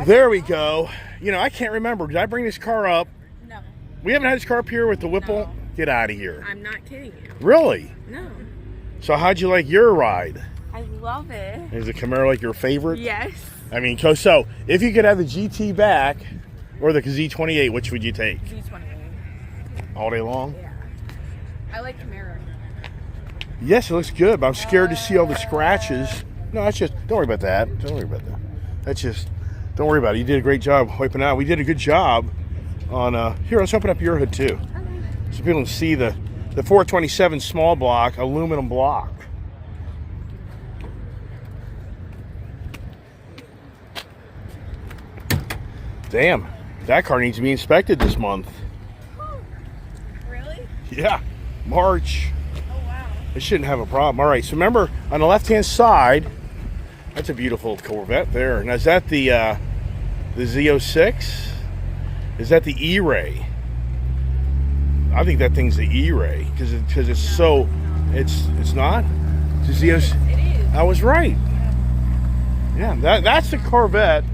There we go. You know, I can't remember. Did I bring this car up? No. We haven't had this car up here with the Whipple? No. Get out of here. I'm not kidding you. Really? No. So how'd you like your ride? I love it. Is the Camaro like your favorite? Yes. I mean, so if you could have the GT back or the Z28, which would you take? Z28. All day long? Yeah. I like Camaro. Yes, it looks good, but I'm scared to see all the scratches. No, that's just, don't worry about that. Don't worry about that. That's just, don't worry about it. You did a great job wiping out. We did a good job on, here, let's open up your hood too. So people can see the 427 small block, aluminum block. Damn, that car needs to be inspected this month. Really? Yeah, March. Oh, wow. It shouldn't have a problem. All right, so remember, on the left-hand side, that's a beautiful Corvette there. Now, is that the Z06? Is that the E-Ray? I think that thing's the E-Ray because it's so, it's not? It's the Z06. It is. I was right. Yeah, that's the Corvette.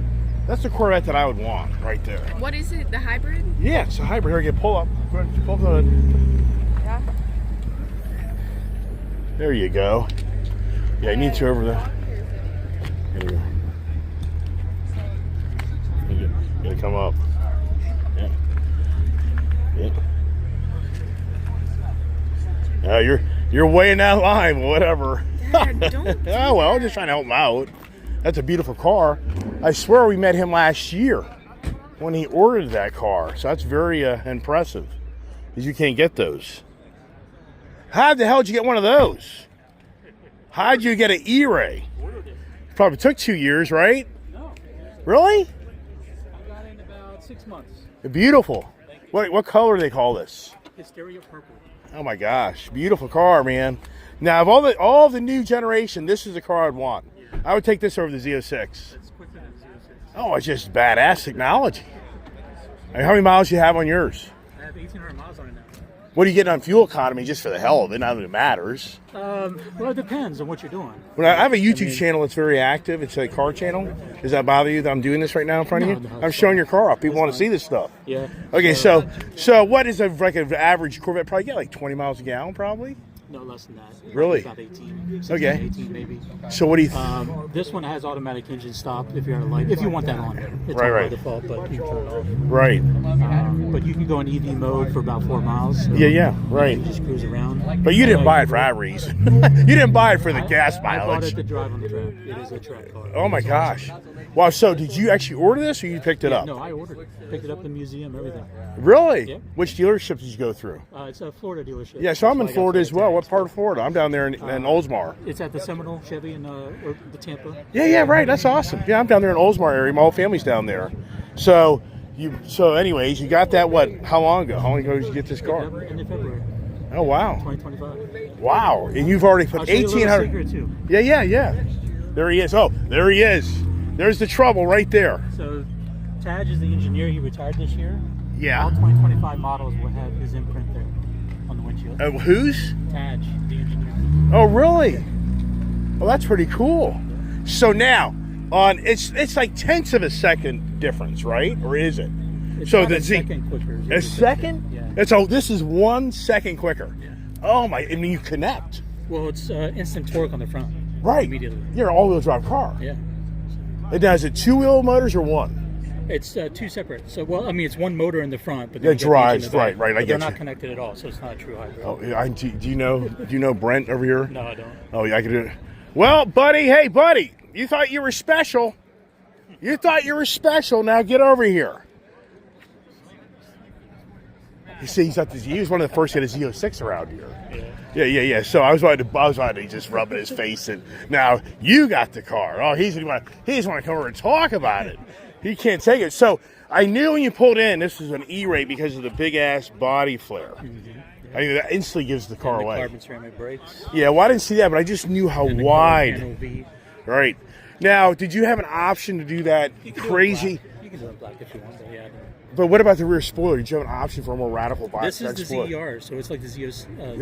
That's the Corvette that I would want right there. What is it? The hybrid? Yeah, it's a hybrid. Here, get pull up. Go ahead, pull up the hood. Yeah. There you go. Yeah, I need to over there. There you go. You gotta come up. Yeah. Yeah. You're way in that line, whatever. Dad, don't do Oh well, that. just trying to help him out. That's a beautiful car. I swear we met him last year when he ordered that car. So that's very impressive, because you can't get those. How the hell did you get one of those? How'd you get an E-Ray? Probably took 2 years, right? No. Really? I got in about 6 months. Beautiful. What color do they call this? Hysteria purple. Oh my gosh, beautiful car, man. Now, of all the new generation, this is the car I'd want. I would take this over the Z06. It's quicker than 06. Oh, it's just badass technology. I mean, how many miles do you have on yours? I have 1,800 miles on it now. What are you getting on fuel economy just for the hell of it? Not that it matters. Well, it depends on what you're doing. When I have a YouTube channel that's very active. It's a car channel. Does that bother you that I'm doing this right now in front of you? No, I'm showing your car off. People want to see this stuff. Yeah. Okay, so what is like an average Corvette? Probably get like 20 miles a gallon, probably. No, less than that. Really? About 18. 16, Okay. 18 maybe. So what do you? This one has automatic engine stop if you're at a light. If you want that on, it's Right, on by right. default, but you can turn it off. Right. But you can go in EV mode for about 4 miles. So Yeah, right. you just cruise around. But you didn't buy it for that reason. You didn't buy it for the gas I bought it mileage. to drive on the track. It is a track car. Oh my gosh. Wow. So did you actually order this, or you picked it up? No, I ordered it. Picked it up in the museum, everything. Really? Yeah. Which dealership did you go through? It's a Florida dealership. Yeah, so I'm in I got Florida as well. What tags. part of Florida? I'm down there in Oldsmar. It's at the Seminole Chevy in or the Tampa. Yeah, right. That's awesome. Yeah, I'm down there in Oldsmar area. My whole family's down there. So anyways, you got that how long ago? How long ago did you get this Picked it car? up in February Oh wow. 2025. Wow. And you've already put I'll show you a little 1,800. secret too. Yeah. There he is. Oh, there he is. There's the trouble right there. So, Taj is the engineer. He retired this year. All Yeah. 2025 models will have his imprint there on the windshield. Who's? Taj, the engineer. Oh, really? Well, that's pretty cool. So now, it's like tenths of a second difference, right? Or is it? It's So about the a Z- second quicker. A second? Yeah. This is 1 second quicker. Yeah. Oh my! I mean, you connect. Well, it's instant torque on the front. Right. Immediately. You're an all-wheel drive car. Yeah. And now, is it 2-wheel motors or one? It's two separate. So, well, I mean, it's one motor in the front, but That then you got the drives, engine in the back. right, I But get they're you. not connected at all, so it's not a true hybrid. Oh, yeah, do you know Brent over here? No, I don't. Oh, yeah, I can do it. Well, buddy, hey, buddy, you thought you were special. You thought you were special. Now get over here. You see, he was one of the first to get a Z06 around here. Yeah. So I was wanting to just rub in his face, and now you got the car. Oh, he just want to come over and talk about it. He can't take it. So I knew when you pulled in, this was an E-Ray because of the big ass body flare. I mean, that instantly gives the car And the away. carbon ceramic brakes. Yeah, well, I didn't see that, but I just knew how And the wide. color panel V. Right. Now, did you have an option to do that You can do it crazy? black. You can do it black if you want, but yeah. But what about the rear spoiler? Did you have an option for a more radical black This is the spoiler? ZER, so it's like the ZO.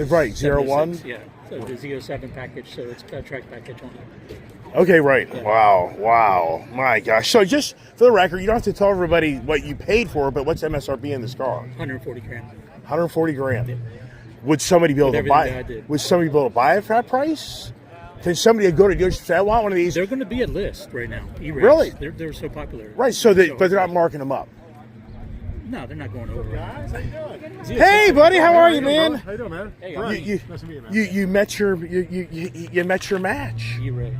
Right, 01? Yeah, so the ZO7 package, so it's got a track package on it. Okay, right. Yeah. Wow. My gosh. So just for the record, you don't have to tell everybody what you paid for, but what's MSRP in this car? 140 grand. 140 grand. Yeah. Would somebody be able With to buy everything that I did. Would somebody be able to buy it for that price? Can somebody go to dealership and say, I want one of these? They're going to be a list right now. E-race. Really? They're so popular. Right, so but they're not marking them up. No, they're not going over. Guys, how you doing? Hey, buddy, how are you, man? How you doing, man? Hey, Nice to meet you, man. You met your match. E-race.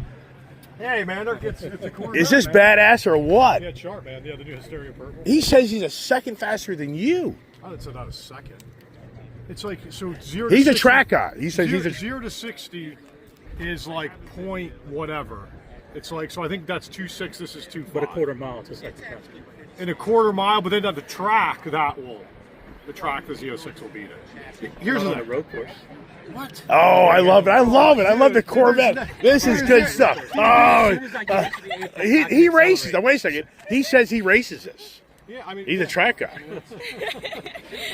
Hey, man, it's a cool Is this man. badass or what? Yeah, it's sharp, man. Yeah, the new Hysteria Purple. He says he's a second faster than you. I would say not a second. It's like, so 0 He's to a 60 track guy. He says he's a 0 to 60 is like point whatever. It's like, so I think that's 2.6, this is 2.5. But a quarter mile, just like the past. In a quarter mile, but then on the track, the track, the Z06 will beat it. Here's On the a road course. What? Oh, I love it. I love the Corvette. This is good stuff. Oh, he races. Now, wait a second. He says he races this. Yeah, I mean, He's a track guy.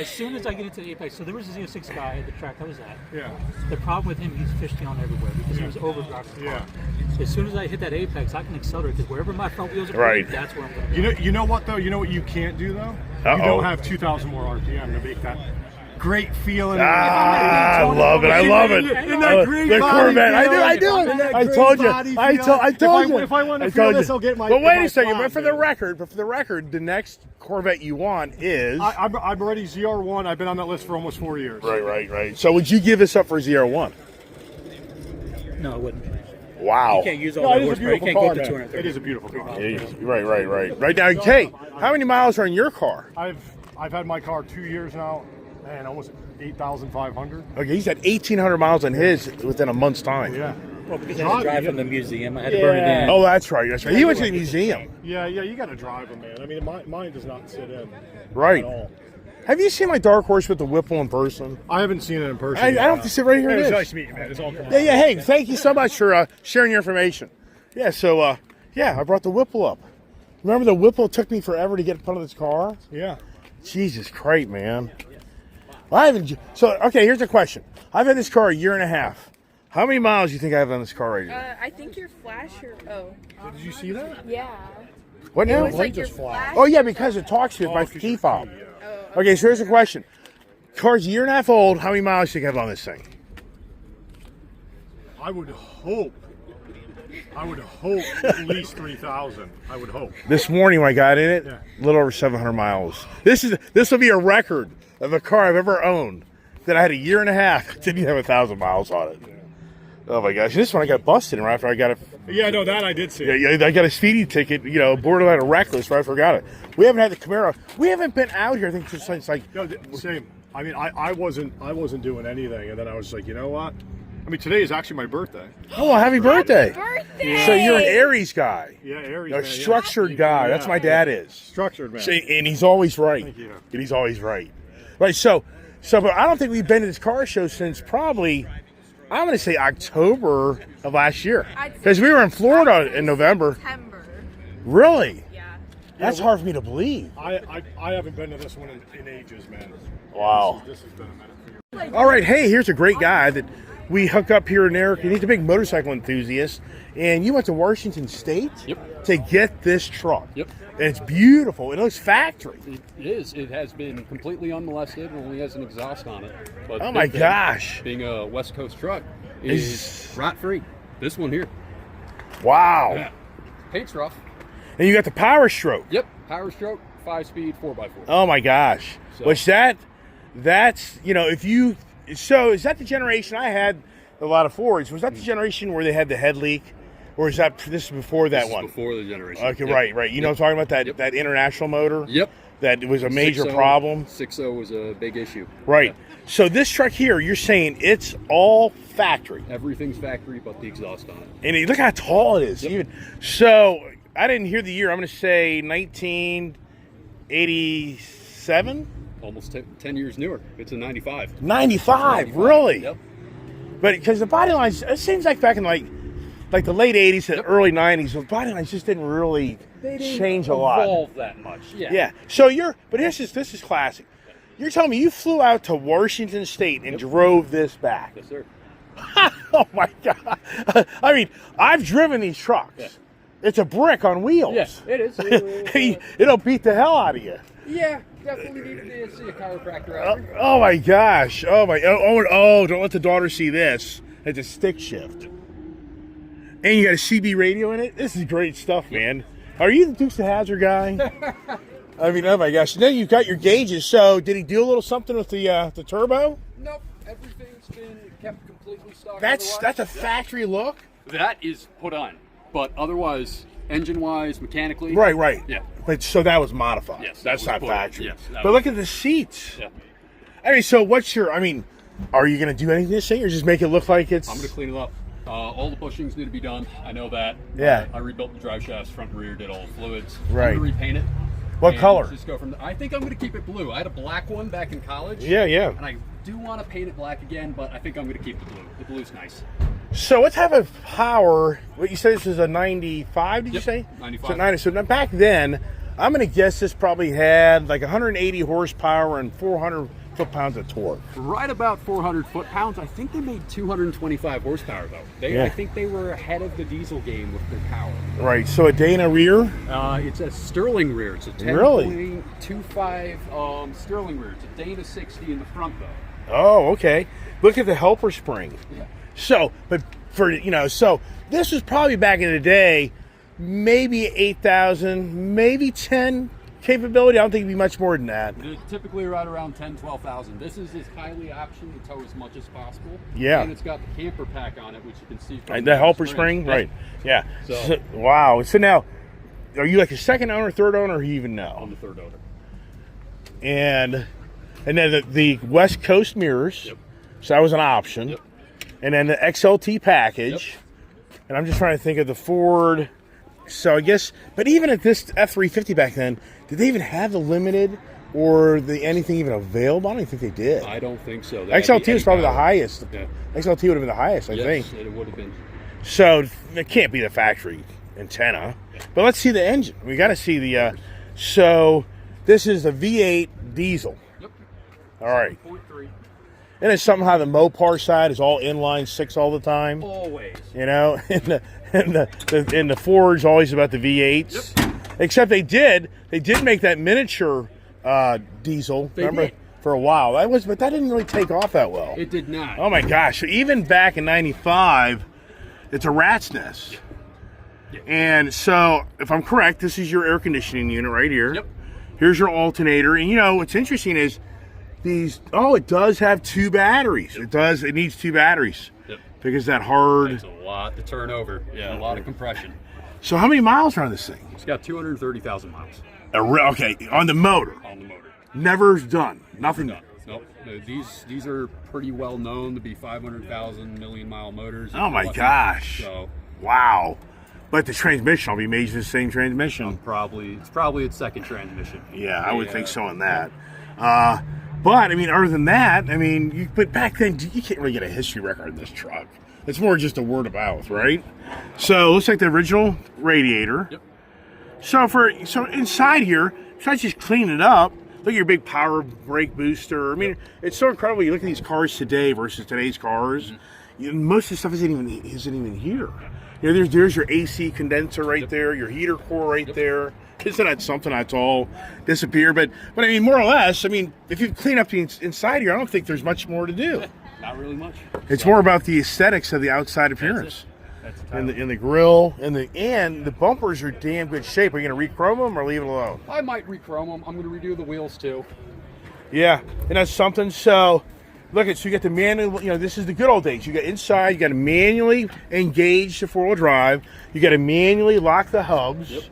As soon as I get into the Apex, so there was a Z06 guy at the track I was at. Yeah. The problem with him, he's fished on everywhere because he was overdriving the car. Yeah. As soon as I hit that Apex, I can accelerate because wherever my front wheels are Right. pointing, that's where I'm going to go. You know what though? You know what you can't do though? Uh-oh. You don't have 2,000 more RPM to make that great feeling. I love it. I love it. Isn't that great The body Corvette. I feeling? do. Isn't that I great told you. body I feeling? told you. If I want to I feel told this, you. I'll get my. But wait my a second. flat, But for the record, the next Corvette you want is. I'm already ZR1. I've been on that list for almost 4 years. Right. So would you give this up for ZR1? No, I wouldn't. Wow. You can't use all No, that it is a horsepower. You beautiful can't go car, up to man. 230. It is a beautiful car. Right. Right now, hey, how many miles are in your car? I've had my car 2 years now, and almost 8,500. Okay, he's had 1,800 miles on his within a month's time. Yeah. Well, because I had to drive from the museum, I had to burn it in. Oh, that's right. He went to the museum. Yeah. You got to drive them, man. I mean, mine does not sit in. Right. At all. Have you seen my Dark Horse with the Whipple in person? I haven't seen it in person. I don't have to sit right here. It It was is. nice to meet you, man. It's all cool. Yeah. Hey, thank you so much for sharing your information. Yeah. So, I brought the Whipple up. Remember the Whipple took me forever to get in front of this car? Yeah. Jesus Christ, man. I haven't. So, okay, here's a question. I've had this car a year and a half. How many miles do you think I have on this car right now? I think your flasher. Oh. Did you see that? Yeah. What It now? was like your just flash. flash. Oh, yeah, because it talks to you with my 'cause key you're fob. free, yeah. Okay, so here's a question. Car's a year and a half old. How many miles do you think I have on this thing? I would hope at least 3,000. I would hope. This morning when I got in it, Yeah. a little over 700 miles. This will be a record of a car I've ever owned that I had a year and a half, didn't even have 1,000 miles on it. Oh my gosh, this one I got busted right after I got it. Yeah, no, that I did see. Yeah, I got a speeding ticket, borderline reckless, right? I forgot it. We haven't had the Camaro. We haven't been out here, I think, since like. No, same. I mean, I wasn't doing anything, and then I was like, you know what? I mean, today is actually my birthday. Oh, happy birthday! Birthday. So you're an Aries guy, Yeah, Aries. a man, yeah. structured guy. That's my dad is. Structured, man. So, and he's always right. Thank you. And he's always right. Right. So, but I don't think we've been to this car show since probably, I'm going to say October of last year, because we were in Florida in November. September. Really? Yeah. That's hard for me to believe. I haven't been to this one in ages, man. Wow. This has been a minute for you. All right, hey, here's a great guy that we hook up here in Eric, and he's a big motorcycle enthusiast. And you went to Washington State to get this truck. Yep. And it's beautiful. It looks factory. It is. It has been completely unmolested. It only has an exhaust on it. But Oh my big thing, gosh. Being a West Coast truck is rot-free. This one here. Wow. Yeah. Paint's rough. And you got the Power Stroke. Yep. Power stroke, 5-speed, 4x4. Oh my gosh. So- Which that's if you. So is that the generation I had? A lot of Fords. Was that the generation where they had the head leak, or is this is before that This is one? before the generation. Okay, Yep. right. You know what I'm talking about, that international motor? Yep. That was a major 6.0 problem. 6.0 was a big issue. Right. So this truck here, you're saying it's all factory. Everything's factory but the exhaust on it. And look how tall it is. Yep. So I didn't hear the year. I'm going to say 1987? Almost 10 years newer. It's a 95. 95, really? Yep. But because the body lines, it seems like back in like the late 80s and early 90s, the body lines just didn't really change a lot. Evolve that much. Yeah. Yeah. So but this is classic. You're telling me you flew out to Washington State and drove this back. Yes, sir. Oh my God! I mean, I've driven these trucks. Yeah. It's a brick on wheels. Yes, it is. It'll beat the hell out of you. Yeah, definitely needed to see a chiropractor out here. Oh my gosh! Oh my! Oh! Don't let the daughter see this. It's a stick shift, and you got a CB radio in it. This is great stuff, man. Are you the Dukes of Hazzard guy? I mean, oh my gosh! And then you've got your gauges. So, did he do a little something with the turbo? Nope, everything's been kept completely stock. That's a factory look. That is put on, but otherwise, engine-wise, mechanically. Right. Yeah. But so that was modified. Yes, That's that not was put- factory. yes, that But was- look at the seats. Yeah. I mean, so what's your? I mean, are you going to do anything this thing, or just make it look like it's? I'm going to clean it up. All the bushings need to be done. I know that. Yeah. I rebuilt the drive shafts, front and rear, did all the fluids. Right. I'm going to repaint it. What and color? Just go from. I think I'm going to keep it blue. I had a black one back in college. Yeah. And I do want to paint it black again, but I think I'm going to keep the blue. The blue's nice. So what type of power? What you said this is a 95? Did you Yep, say? 95. So 90. So now back then, I'm going to guess this probably had like 180 horsepower and 400 foot-pounds of torque. Right about 400 foot-pounds. I think they made 225 horsepower though. Yeah. I think they were ahead of the diesel game with their power. Right. So a Dana rear. It's a Sterling rear. It's a 10.25 Really? Sterling rear. It's a Dana 60 in the front though. Oh, okay. Look at the helper spring. Yeah. So, but for so this was probably back in the day, maybe 8,000, maybe 10 capability. I don't think it'd be much more than that. They're typically right around 10, 12,000. This is as highly optioned to tow as much as possible. Yeah. And it's got the camper pack on it, which you can see from And the helper spring, Yeah. right? Yeah. So- Wow. So now, are you like a second owner, third owner, or you even know? On the third owner. And then the West Coast mirrors. Yep. So that was an option. Yep. And then the XLT package. And I'm just trying to think of the Ford. So I guess, but even at this F-350 back then, did they even have the limited or the anything even available? I don't even think they did. I don't think so. XLT was probably the highest. Yeah. XLT would have been the highest, I think. Yes, it would have been. So it can't be the factory antenna. But let's see the engine. We got to see the. So this is a V8 diesel. Yep. All right. 0.3. And it's somehow the Mopar side is all inline six all the time. Always. You know, and the Ford's always about the V8s. Yep. Except they did make that miniature diesel. They remember did. for a while. But that didn't really take off that well. It did not. Oh my gosh! So even back in '95, it's a rat's nest. Yeah. And so, if I'm correct, this is your air conditioning unit right here. Yep. Here's your alternator, and what's interesting is these. Oh, it does have two batteries. It does. It needs two batteries. Yep. Because that hard. It's a lot to turn over. Yeah, a lot of compression. So how many miles are on this thing? It's got 230,000 miles Okay, on the motor. on the motor. Never done. Nothing. No, nope. No, these are pretty well known to be 500,000 million mile motors. Oh my Lucky. gosh! So Wow. But the transmission will be made the same transmission. it's probably its second transmission. Yeah, I would think so on that. But I mean, other than that, but back then you can't really get a history record in this truck. It's more just a word of mouth, right? So it looks like the original radiator. Yep. So inside here, besides just cleaning it up, look at your big power brake booster. I mean, it's so incredible. You look at these cars today versus today's cars. Most of the stuff isn't even here. There's your AC condenser right there, your heater core right there. Isn't that something that's all disappeared? But I mean, more or less, if you clean up the inside here, I don't think there's much more to do. Not really much. It's more about the aesthetics of the outside appearance. That's And the grill and the bumpers are damn good shape. Are you gonna re-chrome them or leave it alone? I might re-chrome them. I'm going to redo the wheels too. Yeah, and that's something. So look at you get the manual. This is the good old days. You got inside. You got to manually engage the 4-wheel drive. You got to manually lock the hubs. Yep.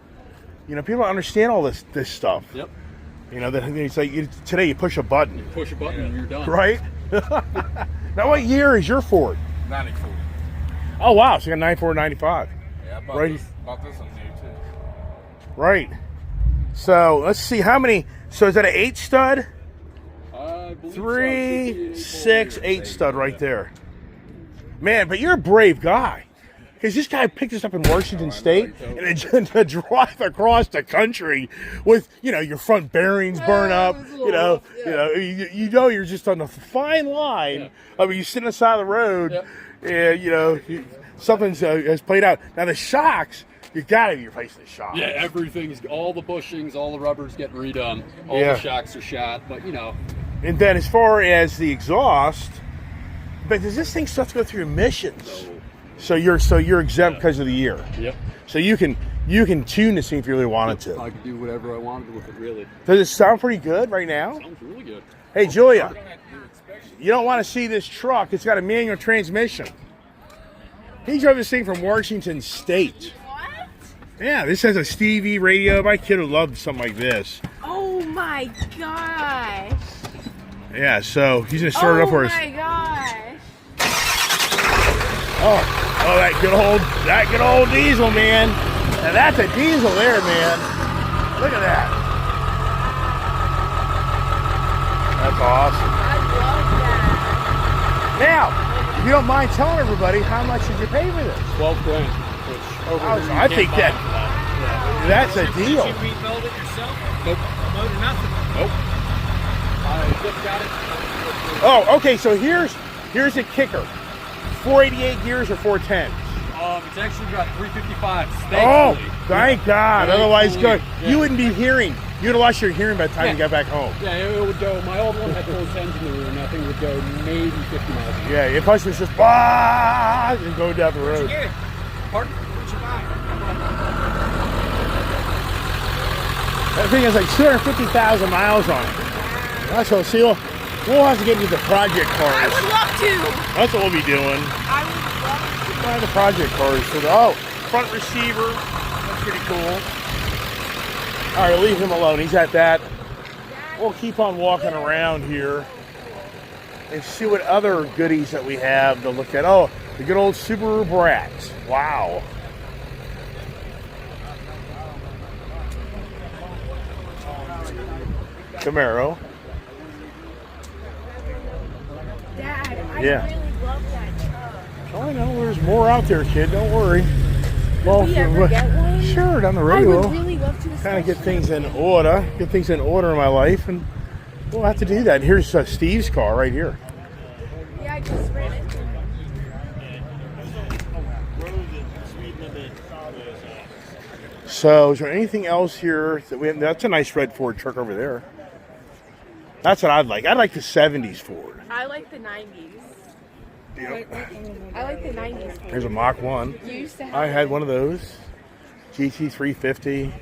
People don't understand all this stuff. Yep. It's like today you push a button, Push a button and you're done. right? Now, what year is your Ford? 94. Oh wow, so you got 94, 95. Yeah, about Right. this on new too. Right. So let's see how many. So is that an 8 stud? I believe so. 3, 6, 8 stud right there. Man, but you're a brave guy. Because this guy picked us up in Washington State and then to drive across the country with, your front bearings burn up, you're just on the fine line. Yeah. I mean, you sit on the side of the road, Yep. Yeah, you know, something's has played out. Now the shocks, you gotta be replacing the shocks. Yeah, everything's, all the bushings, all the rubber's getting redone. All Yeah. the shocks are shot, but you know. And then as far as the exhaust, but does this thing still have to go through emissions? So you're exempt because of the year. Yep. So you can tune this thing if you really wanted to. I could do whatever I wanted with it, really. Does it sound pretty good right now? Sounds really good. Hey Julia, you don't want to see this truck. It's got a manual transmission. He drove this thing from Washington State. What? Yeah, this has a Stevie radio. My kid would love something like this. Oh my gosh. Yeah, so he's gonna start it up for us. Oh my gosh. Oh, that good old diesel, man. Now that's a diesel there, man. Look at that. That's awesome. I love that. Now, if you don't mind telling everybody, how much did you pay for this? 12 grand. Which over here you I can't think buy that for that's a deal. Did you rebuild it yourself? Nope. Motor, nothing. Nope. I just got it. Oh, okay. So here's the kicker: 488 gears or 410s. It's actually got 355s. Oh, Thankfully. thank God! Thankfully, Otherwise, good. yeah. You wouldn't be hearing. You'd have lost your hearing by the time you got back home. Yeah, it would go. My old one had full 10s in the room. That thing would go maybe 50 miles an hour. Yeah, your plus was just and go down the road. Get it. Pardon? What'd you buy? That thing has like 250,000 miles on it. That's what. See, we'll have to get into the project I cars. would love to. That's what we'll be doing. I would love to. Buy the project cars. So front receiver. That's pretty cool. All right, leave him alone. He's at that. We'll keep on walking around here and see what other goodies that we have to look at. Oh, the good old Subaru Brat. Wow. Camaro. Dad, I Yeah. really love that truck. Oh, I know. There's more out there, kid. Don't worry. Well, we ever get one? Sure, down the I road. would We'll really love to. kind of get things in order. Get things in order in my life, and we'll have to do that. Here's Steve's car right here. Yeah, I just ran into him. So, is there anything else here that we have? That's a nice red Ford truck over there. That's what I'd like. I'd like the 70s Ford. I like the 90s. Yep. I like the 90s. Here's a Mach 1. You used to have I had one of those. GT350.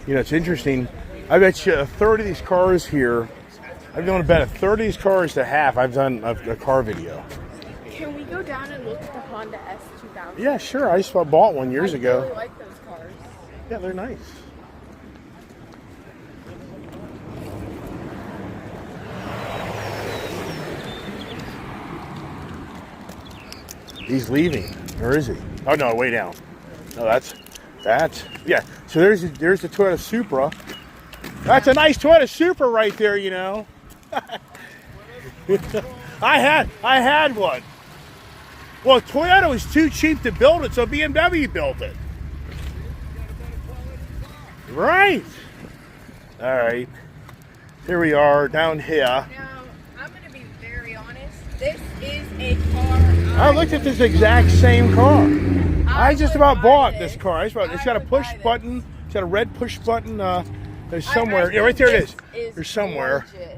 You know, it's interesting. I bet you a third of these cars here, I've done about a third of these cars to half. I've done a car video. Can we go down and look at the Honda S2000? Yeah, sure. I just bought one years I ago. really like those cars. Yeah, they're nice. He's leaving, or is he? Oh no, way down. No, that's yeah. So there's the Toyota Supra. That's a nice Toyota Supra right there, you know. I had one. Well, Toyota was too cheap to build it, so BMW built it. Right. All right. Here we are down here. Now, I'm going to be very honest. This is a car. I looked at this exact same car. I just would about buy bought this. this car. It's got a would push buy this. button. It's got a red push button. There's I somewhere. Yeah, right think there it is. this There's somewhere. Gorgeous.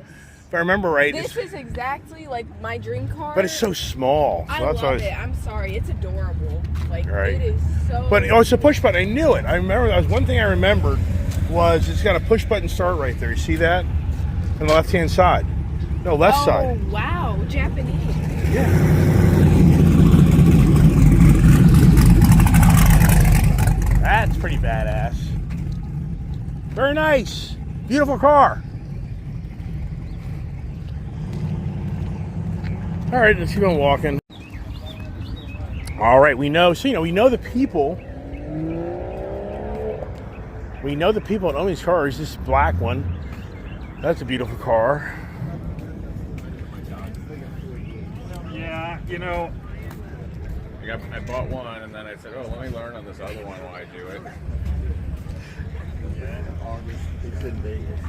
If I remember right. This is exactly like my dream car. But it's so small. So I that's love why it. I'm sorry. It's adorable. Like, Right. it is so... But it's a push button. I knew it. I remember that was one thing I remembered was it's got a push button start right there. You see that? On the left hand side. No, left side. Oh, wow. Japanese. Yeah. That's pretty badass. Very nice. Beautiful car. All right, let's keep on walking. All right, we know the people. We know the people that own these cars. This black one. That's a beautiful car. Yeah, you know, I bought one and then I said, oh, let me learn on this other one while I do it. It's in Vegas.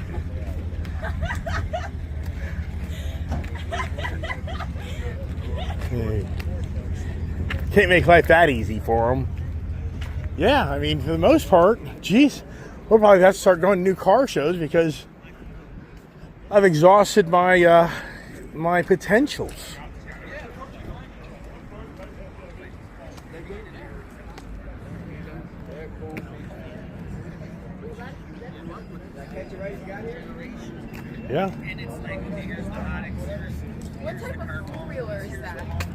Can't make life that easy for them. Yeah, I mean, for the most part, geez, we'll probably have to start going to new car shows because I've exhausted my my potentials. Yeah. What type of four-wheeler is that?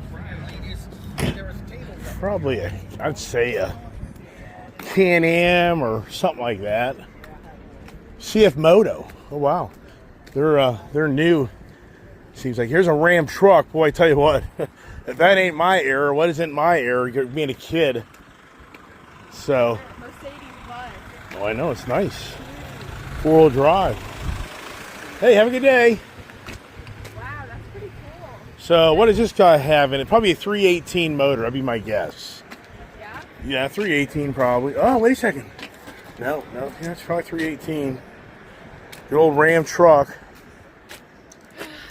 Probably I'd say a Can-Am or something like that. CF Moto. Oh wow, they're new. Seems like here's a Ram truck. Boy, I tell you what, if that ain't my era, what isn't my era? You're being a kid. So. Mercedes Bus. Oh, I know, it's nice. 4-wheel drive. Hey, have a good day. Wow, that's pretty cool. So what does this guy have in it? Probably a 318 motor, that'd be my guess. Yeah? Yeah, 318 probably. Oh, wait a second. No, yeah, it's probably 318. Good old Ram truck.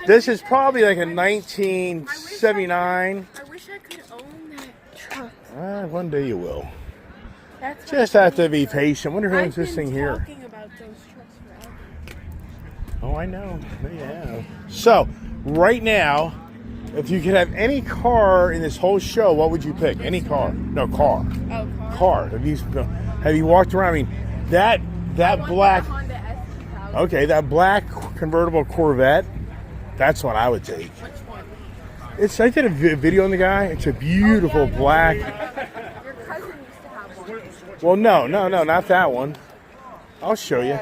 This is probably like a 1979. I wish I could own that truck. One day you will. That's Just have to be patient. Wonder who owns this thing here. I've been talking about those trucks forever. Oh, I know. Yeah. So, right now, if you could have any car in this whole show, what would you pick? Any car? No, car. Oh, Car. Have you walked around? I mean, that black. Honda S2000. Okay, that black convertible Corvette. That's what I would take. Which one? I did a video on the guy. It's a beautiful black. Your cousin used to have one. Well, no, not that one. I'll show you.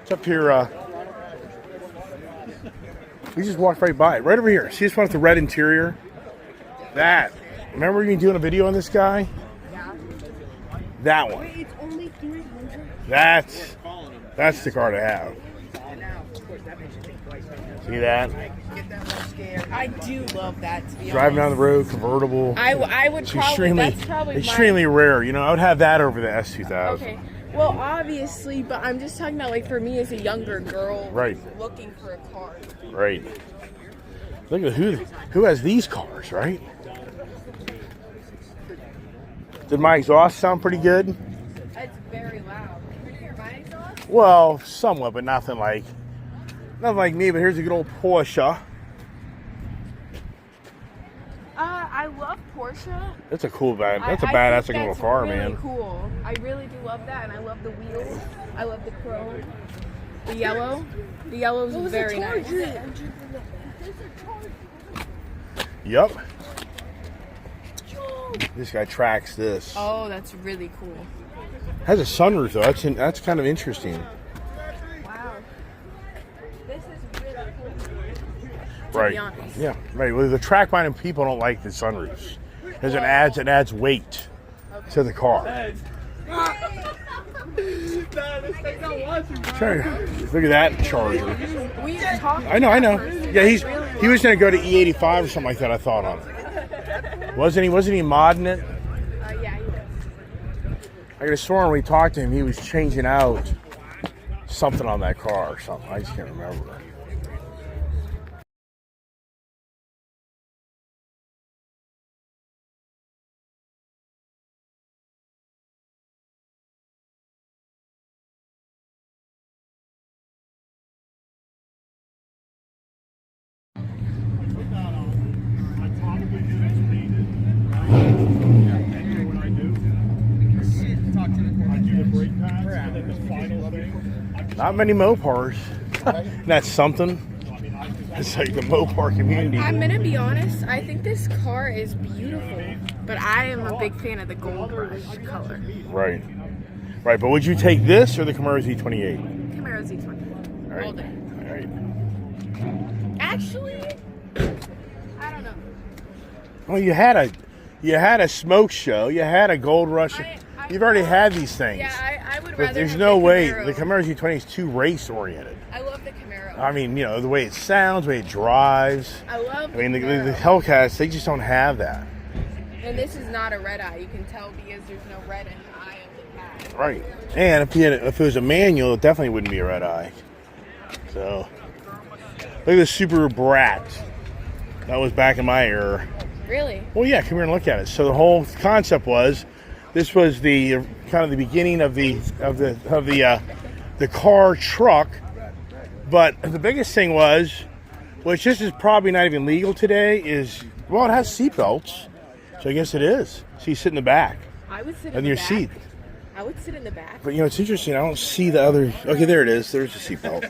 It's up here. We just walked right by it. Right over here. See this one with the red interior? That. Remember me doing a video on this guy? Yeah. That one. It's only 300. That's the car to have. See that? I do love that, to be Driving down honest. the road, convertible. I would It's probably, that's probably extremely rare. You know, I would have that over the S2000. Okay. Well, obviously, but I'm just talking about, like, for me as a younger girl, Right. looking for a car. Right. Look at who has these cars, right? Did my exhaust sound pretty good? It's very loud. Can you hear my exhaust? Well, somewhat, but nothing like me. But here's a good old Porsche. I love Porsche. That's a cool bad. That's a I badass think looking little that's car, really man. Cool. I really do love that, and I love the wheels. I love the chrome. The yellow. The yellow is very nice. Yep. This guy tracks this. Oh, that's really cool. Has a sunroof though. That's kind of interesting. Wow. This is really cool. To Right. be honest. Yeah. Right. Well, the track minded people don't like the sunroofs because it adds weight to the car. Look at that Charger. We are talking. I know. person. Yeah, I he was gonna go to E85 or something like that. I thought on it. Wasn't he modding it? Yeah, he was. I could have sworn when we talked to him, he was changing out something on that car or something. I just can't remember. Not many Mopars. That's something. It's like the Mopar community. I'm gonna be honest. I think this car is beautiful, but I am a big fan of the gold rush color. Right. Right, but would you take this or the Camaro Z28? Camaro Z20. All right. All day. All right. Actually, I don't know. Well, you had a smoke show. You had a gold rush. You've already had these things. Yeah, I would But rather. there's have no the way Camaro. the Camaro Z20 is too race oriented. I love the Camaro. I mean, you know, the way it sounds, the way it drives. I love. I mean, the Camaro. Hellcats, they just don't have that. And this is not a red eye. You can tell because there's no red in the eye of the cat. Right. And if it was a manual, it definitely wouldn't be a red eye. So, look at this Subaru Brat. That was back in my era. Really? Well, yeah, come here and look at it. So the whole concept was, this was the kind of the beginning of the car truck. But the biggest thing was, which this is probably not even legal today, is, well, it has seatbelts. So I guess it is. So you sit in the back. I would sit in in your the back. seat. I would sit in the back. But, you know, it's interesting. I don't see the other. Okay, there it is. There's the seatbelt.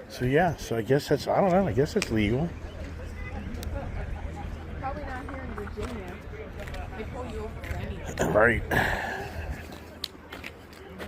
So, yeah. So I guess that's, I don't know. I guess that's legal. Probably not here in Virginia. They pull you over for anything. Right.